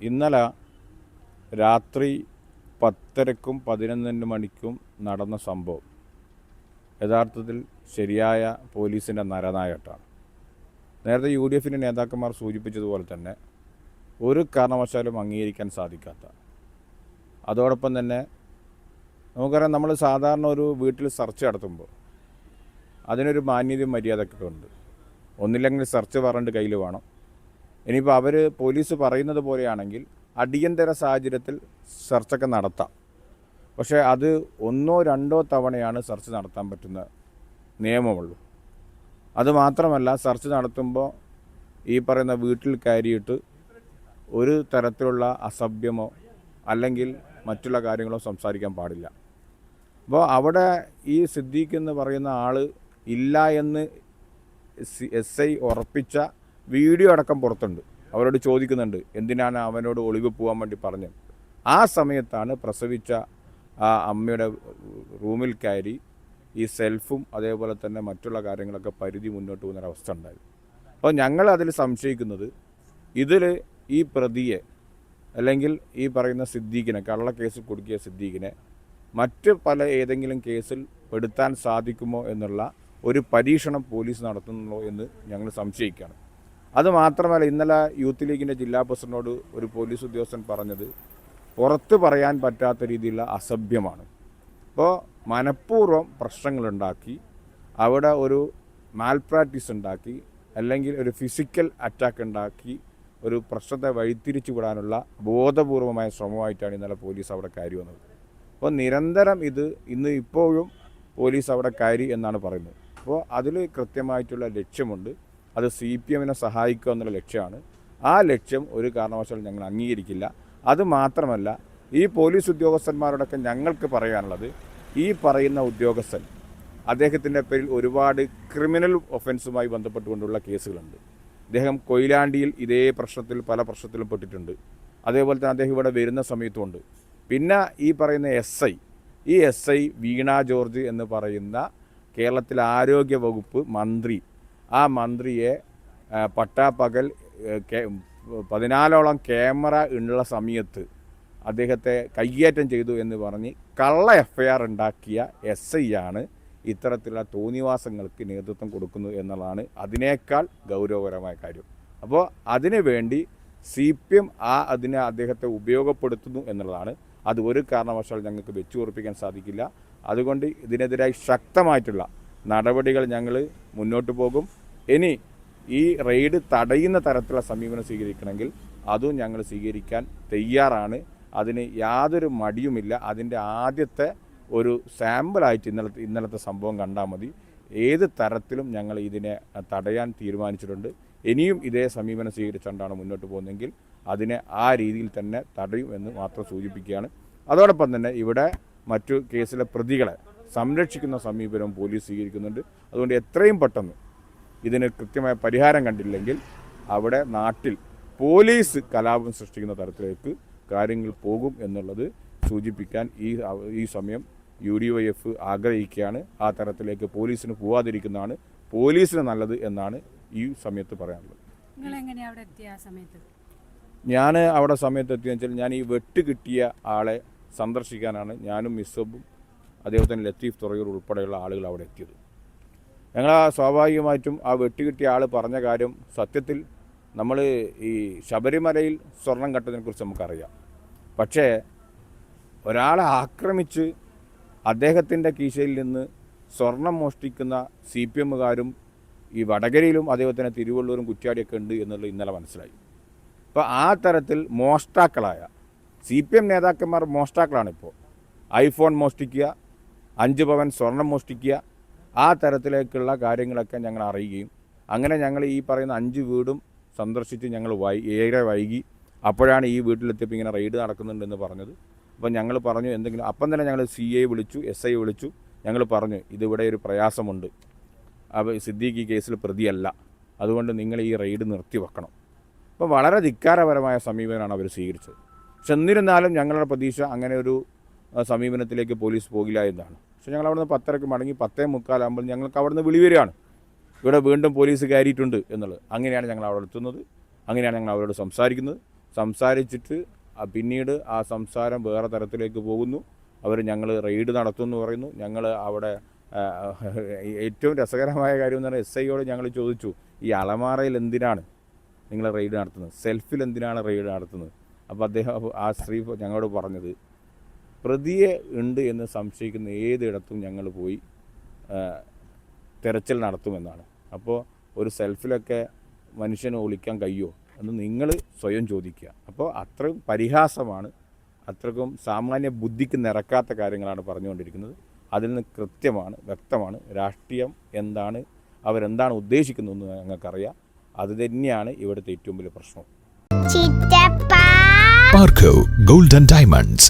ഇന്നലെ രാത്രി 10:30ക്കും 11 മണിക്കും നടന്ന സംഭവം യഥാർത്ഥത്തിൽ ശരിയായ പോലീസിൻ്റെ നരനായട്ടാണ്. നേരത്തെ UDF നേതാക്കന്മാർ സൂചിപ്പിച്ചതുപോലെ തന്നെ ഒരു കാരണവശാലും അംഗീകരിക്കാൻ സാധിക്കാത്ത, അതോടൊപ്പം തന്നെ നമുക്കറിയാം, നമ്മൾ സാധാരണ ഒരു വീട്ടിൽ സെർച്ച് നടത്തുമ്പോൾ അതിനൊരു മാന്യതയും മര്യാദയൊക്കെ ഉണ്ട്. ഒന്നില്ലെങ്കിൽ സെർച്ച് വാറണ്ട് കയ്യിൽ വേണം. ഇനിയിപ്പോൾ പോലീസ് പറയുന്നത് പോലെയാണെങ്കിൽ അടിയന്തര സാഹചര്യത്തിൽ സെർച്ചൊക്കെ നടത്താം. പക്ഷേ അത് 1-2 തവണയാണ് സെർച്ച് നടത്താൻ പറ്റുന്ന നിയമമുള്ളൂ. അതുമാത്രമല്ല, സെർച്ച് നടത്തുമ്പോൾ ഈ പറയുന്ന വീട്ടിൽ കയറിയിട്ട് ഒരു തരത്തിലുള്ള അസഭ്യമോ അല്ലെങ്കിൽ മറ്റുള്ള കാര്യങ്ങളോ സംസാരിക്കാൻ പാടില്ല. അപ്പോൾ അവിടെ ഈ സിദ്ദീഖ് എന്ന് പറയുന്ന ആൾ ഇല്ല എന്ന് SI ഉറപ്പിച്ച വീഡിയോ അടക്കം പുറത്തുണ്ട്. അവരോട് ചോദിക്കുന്നുണ്ട് എന്തിനാണ് അവനോട് ഒളിവ് പോകാൻ വേണ്ടി പറഞ്ഞത്. ആ സമയത്താണ് പ്രസവിച്ച ആ അമ്മയുടെ റൂമിൽ കയറി ഈ സെൽഫും അതേപോലെ തന്നെ മറ്റുള്ള കാര്യങ്ങളൊക്കെ പരിധി മുന്നോട്ട് പോകുന്നൊരവസ്ഥ ഉണ്ടായത്. അപ്പോൾ ഞങ്ങൾ അതിൽ സംശയിക്കുന്നത്, ഇതിൽ ഈ പ്രതിയെ അല്ലെങ്കിൽ ഈ പറയുന്ന സിദ്ദീഖിനെ, കള്ളക്കേസിൽ കുടുക്കിയ സിദ്ദീഖിനെ മറ്റ് ഏതെങ്കിലും കേസിൽ പെടുത്താൻ സാധിക്കുമോ എന്നുള്ള ഒരു പരീക്ഷണം പോലീസ് നടത്തുന്നുണ്ടോ എന്ന് ഞങ്ങൾ സംശയിക്കുകയാണ്. അതുമാത്രമല്ല, ഇന്നലെ യൂത്ത് ലീഗിൻ്റെ ജില്ലാ പ്രസിഡന്റിനോട് ഒരു പോലീസ് ഉദ്യോഗസ്ഥൻ പറഞ്ഞത് പുറത്ത് പറയാൻ പറ്റാത്ത രീതിയിലുള്ള അസഭ്യമാണ്. അപ്പോൾ മനഃപൂർവ്വം പ്രശ്നങ്ങളുണ്ടാക്കി, അവിടെ ഒരു മാൽ പ്രാക്ടീസ് ഉണ്ടാക്കി, അല്ലെങ്കിൽ ഒരു ഫിസിക്കൽ അറ്റാക്ക് ഉണ്ടാക്കി ഒരു പ്രശ്നത്തെ വഴിതിരിച്ചു വിടാനുള്ള ബോധപൂർവമായ ശ്രമമായിട്ടാണ് ഇന്നലെ പോലീസ് അവിടെ കയറി വന്നത്. അപ്പോൾ നിരന്തരം ഇപ്പോഴും പോലീസ് അവിടെ കയറി എന്നാണ് പറയുന്നത്. അപ്പോൾ അതിൽ കൃത്യമായിട്ടുള്ള ലക്ഷ്യമുണ്ട്. അത് CPM സഹായിക്കുക എന്നുള്ള ലക്ഷ്യമാണ്. ആ ലക്ഷ്യം ഒരു കാരണവശാലും ഞങ്ങൾ അംഗീകരിക്കില്ല. അതുമാത്രമല്ല, ഈ പോലീസ് ഉദ്യോഗസ്ഥന്മാരോടൊക്കെ ഞങ്ങൾക്ക് പറയാനുള്ളത്, ഈ പറയുന്ന ഉദ്യോഗസ്ഥൻ അദ്ദേഹത്തിൻ്റെ പേരിൽ ഒരുപാട് ക്രിമിനൽ ഒഫൻസുമായി ബന്ധപ്പെട്ടുകൊണ്ടുള്ള കേസുകളുണ്ട്. അദ്ദേഹം കൊയിലാണ്ടിയിൽ ഇതേ പ്രശ്നത്തിൽ പല പ്രശ്നത്തിലും പെട്ടിട്ടുണ്ട്. അതേപോലെ തന്നെ അദ്ദേഹം ഇവിടെ വരുന്ന സമയത്തുമുണ്ട്. പിന്നെ ഈ പറയുന്ന SI വീണ ജോർജ് എന്ന് പറയുന്ന കേരളത്തിലെ ആരോഗ്യ വകുപ്പ് മന്ത്രി, ആ മന്ത്രിയെ പട്ടാപ്പകൽ 14ഓളം ക്യാമറ ഉള്ള സമയത്ത് അദ്ദേഹത്തെ കയ്യേറ്റം ചെയ്തു എന്ന് പറഞ്ഞ് കള്ള FIR ഉണ്ടാക്കിയ SI ആണ് ഇത്തരത്തിലുള്ള തോന്നിവാസങ്ങൾക്ക് നേതൃത്വം കൊടുക്കുന്നു എന്നുള്ളതാണ് അതിനേക്കാൾ ഗൗരവകരമായ കാര്യം. അപ്പോൾ അതിനു വേണ്ടി CPM അദ്ദേഹത്തെ ഉപയോഗപ്പെടുത്തുന്നു എന്നുള്ളതാണ്. അത് ഒരു കാരണവശാൽ ഞങ്ങൾക്ക് വെച്ചുറപ്പിക്കാൻ സാധിക്കില്ല. അതുകൊണ്ട് ഇതിനെതിരായി ശക്തമായിട്ടുള്ള നടപടികൾ ഞങ്ങൾ മുന്നോട്ട് പോകും. ഇനി ഈ റെയ്ഡ് തടയുന്ന തരത്തിലുള്ള സമീപനം സ്വീകരിക്കണമെങ്കിൽ അതും ഞങ്ങൾ സ്വീകരിക്കാൻ തയ്യാറാണ്. അതിന് യാതൊരു മടിയുമില്ല. അതിൻ്റെ ആദ്യത്തെ ഒരു സാമ്പിളായിട്ട് ഇന്നലത്തെ സംഭവം കണ്ടാൽ മതി. ഏത് തരത്തിലും ഞങ്ങൾ ഇതിനെ തടയാൻ തീരുമാനിച്ചിട്ടുണ്ട്. ഇനിയും ഇതേ സമീപനം സ്വീകരിച്ചുകൊണ്ടാണ് മുന്നോട്ട് പോകുന്നതെങ്കിൽ അതിനെ ആ രീതിയിൽ തന്നെ തടയും എന്ന് മാത്രം സൂചിപ്പിക്കുകയാണ്. അതോടൊപ്പം തന്നെ ഇവിടെ മറ്റു കേസിലെ പ്രതികളെ സംരക്ഷിക്കുന്ന സമീപനവും പോലീസ് സ്വീകരിക്കുന്നുണ്ട്. അതുകൊണ്ട് എത്രയും പെട്ടെന്ന് ഇതിന് കൃത്യമായ പരിഹാരം കണ്ടില്ലെങ്കിൽ അവിടെ നാട്ടിൽ പോലീസ് കലാപം സൃഷ്ടിക്കുന്ന തരത്തിലേക്ക് കാര്യങ്ങൾ പോകും എന്നുള്ളത് സൂചിപ്പിക്കാൻ ഈ സമയം UDYF ആഗ്രഹിക്കുകയാണ്. ആ തരത്തിലേക്ക് പോലീസിന് പോവാതിരിക്കുന്നതാണ് പോലീസിന് നല്ലത് എന്നാണ് ഈ സമയത്ത് പറയാനുള്ളത്. ഞാൻ അവിടെ സമയത്ത് എത്തിയെന്ന് വെച്ചാൽ, ഞാൻ ഈ വെട്ട് കിട്ടിയ ആളെ സന്ദർശിക്കാനാണ് ഞാനും മിസ്സബും അതേപോലെ തന്നെ ലത്തീഫ് തുറയൂർ ഉൾപ്പെടെയുള്ള ആളുകൾ അവിടെ എത്തിയത്. ഞങ്ങൾ സ്വാഭാവികമായിട്ടും ആ വെട്ട് കിട്ടിയ ആൾ പറഞ്ഞ കാര്യം, സത്യത്തിൽ നമ്മൾ ഈ ശബരിമലയിൽ സ്വർണം കട്ടതിനെക്കുറിച്ച് നമുക്കറിയാം. പക്ഷേ ഒരാളെ ആക്രമിച്ച് അദ്ദേഹത്തിൻ്റെ കീശയിൽ നിന്ന് സ്വർണം മോഷ്ടിക്കുന്ന CPMകാരും ഈ വടകരയിലും അതേപോലെ തന്നെ തിരുവള്ളൂരും കുറ്റ്യാടിയൊക്കെ ഉണ്ട് എന്നുള്ളത് ഇന്നലെ മനസ്സിലായി. അപ്പോൾ ആ തരത്തിൽ മോഷ്ടാക്കളായ CPM നേതാക്കന്മാർ മോഷ്ടാക്കളാണിപ്പോൾ. ഐഫോൺ മോഷ്ടിക്കുക, 5 പവൻ സ്വർണം മോഷ്ടിക്കുക, ആ തരത്തിലേക്കുള്ള കാര്യങ്ങളൊക്കെ ഞങ്ങൾ അറിയുകയും അങ്ങനെ ഞങ്ങൾ ഈ പറയുന്ന 5 വീടും സന്ദർശിച്ച് ഞങ്ങൾ ഏറെ വൈകി. അപ്പോഴാണ് ഈ വീട്ടിലെത്തിയപ്പോൾ ഇങ്ങനെ റെയ്ഡ് നടക്കുന്നുണ്ടെന്ന് പറഞ്ഞത്. അപ്പോൾ ഞങ്ങൾ പറഞ്ഞു എന്തെങ്കിലും, അപ്പം തന്നെ ഞങ്ങൾ CA വിളിച്ചു, SI വിളിച്ചു. ഞങ്ങൾ പറഞ്ഞു ഇതിവിടെ ഒരു പ്രയാസമുണ്ട്, അപ്പോൾ സിദ്ദീഖ് ഈ കേസിൽ പ്രതിയല്ല, അതുകൊണ്ട് നിങ്ങൾ ഈ റെയ്ഡ് നിർത്തിവെക്കണം. അപ്പോൾ വളരെ ധിക്കാരപരമായ സമീപനമാണ് അവർ സ്വീകരിച്ചത്. പക്ഷെ എന്നിരുന്നാലും ഞങ്ങളുടെ പ്രതീക്ഷ അങ്ങനെ ഒരു സമീപനത്തിലേക്ക് പോലീസ് പോകില്ല എന്നാണ്. പക്ഷേ ഞങ്ങൾ അവിടുന്ന് 10:30 മടങ്ങി 10:45 ഞങ്ങൾക്ക് അവിടുന്ന് വിളി വരികയാണ്, ഇവിടെ വീണ്ടും പോലീസ് കയറിയിട്ടുണ്ട് എന്നുള്ളത്. അങ്ങനെയാണ് ഞങ്ങൾ അവിടെ എത്തുന്നത്, അങ്ങനെയാണ് ഞങ്ങൾ അവരോട് സംസാരിക്കുന്നത്. സംസാരിച്ചിട്ട് പിന്നീട് ആ സംസാരം വേറെ തരത്തിലേക്ക് പോകുന്നു. ഞങ്ങൾ റെയ്ഡ് നടത്തുമെന്ന് പറയുന്നു. ഞങ്ങൾ അവിടെ ഏറ്റവും രസകരമായ കാര്യം എന്ന് പറഞ്ഞാൽ SIയോട് ഞങ്ങൾ ചോദിച്ചു, ഈ അലമാറയിൽ എന്തിനാണ് നിങ്ങൾ റെയ്ഡ് നടത്തുന്നത്, സെൽഫിൽ എന്തിനാണ് റെയ്ഡ് നടത്തുന്നത്? അപ്പോൾ അദ്ദേഹം ആ സ്ത്രീ ഞങ്ങളോട് പറഞ്ഞത്, പ്രതിയെ ഉണ്ട് എന്ന് സംശയിക്കുന്ന ഏതിടത്തും ഞങ്ങൾ പോയി തെരച്ചിൽ നടത്തുമെന്നാണ്. അപ്പോൾ ഒരു സെൽഫിലൊക്കെ മനുഷ്യന് ഒളിക്കാൻ കഴിയുമോ എന്ന് നിങ്ങൾ സ്വയം ചോദിക്കുക. അപ്പോൾ അത്രയും പരിഹാസമാണ്, അത്രക്കും സാമാന്യ ബുദ്ധിക്ക് നിരക്കാത്ത കാര്യങ്ങളാണ് പറഞ്ഞുകൊണ്ടിരിക്കുന്നത്. അതിൽ നിന്ന് കൃത്യമാണ്, വ്യക്തമാണ് രാഷ്ട്രീയം എന്താണ്, അവരെന്താണ് ഉദ്ദേശിക്കുന്നതെന്ന് ഞങ്ങൾക്കറിയാം. അത് തന്നെയാണ് ഇവിടുത്തെ ഏറ്റവും വലിയ പ്രശ്നം. Parco Gold and Diamonds,